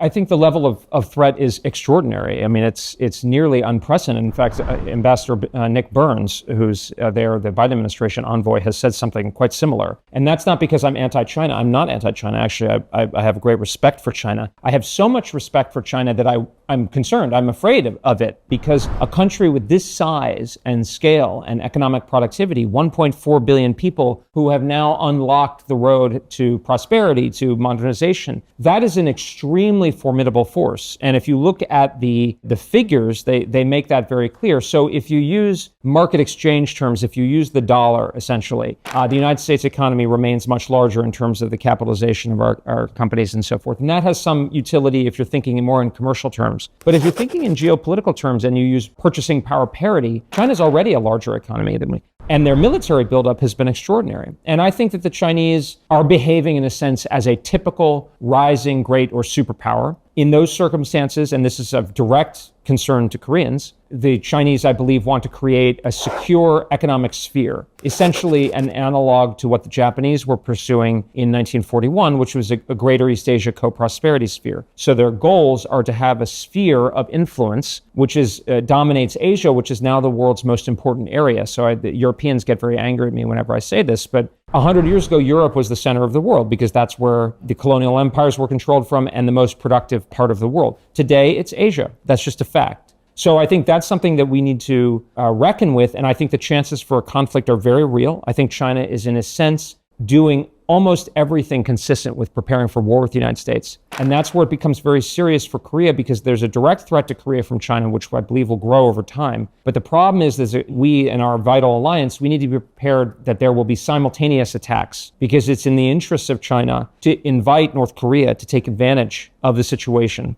I think the level of threat is extraordinary. I mean, it's nearly unprecedented. In fact, Ambassador Nick Burns, who's there, the Biden administration envoy, has said something quite similar. And that's not because I'm anti-China. I'm not anti-China. Actually, I have great respect for China. I have so much respect for China that I'm concerned. I'm afraid of it, because a country with this size and scale and economic productivity, 1.4 billion people who have now unlocked the road to prosperity, to modernization, that is an extremely formidable force. And if you look at the figures, they make that very clear. So if you use market exchange terms, if you use the dollar, essentially, the United States economy remains much larger in terms of the capitalization of our companies and so forth. And that has some utility if you're thinking more in commercial terms. But if you're thinking in geopolitical terms and you use purchasing power parity, China's already a larger economy than we. And their military buildup has been extraordinary. And I think that the Chinese are behaving in a sense as a typical rising great or superpower. In those circumstances, and this is of direct concern to Koreans, the Chinese, I believe, want to create a secure economic sphere, essentially an analog to what the Japanese were pursuing in 1941, which was a greater East Asia co-prosperity sphere. So their goals are to have a sphere of influence, which dominates Asia, which is now the world's most important area. So the Europeans get very angry at me whenever I say this, but 100 years ago, Europe was the center of the world because that's where the colonial empires were controlled from and the most productive part of the world. Today, it's Asia. That's just a fact. So I think that's something that we need to reckon with, and I think the chances for a conflict are very real. I think China is, in a sense, doing almost everything consistent with preparing for war with the United States. And that's where it becomes very serious for Korea, because there's a direct threat to Korea from China, which I believe will grow over time. But the problem is that we, in our vital alliance, we need to be prepared that there will be simultaneous attacks, because it's in the interests of China to invite North Korea to take advantage of the situation.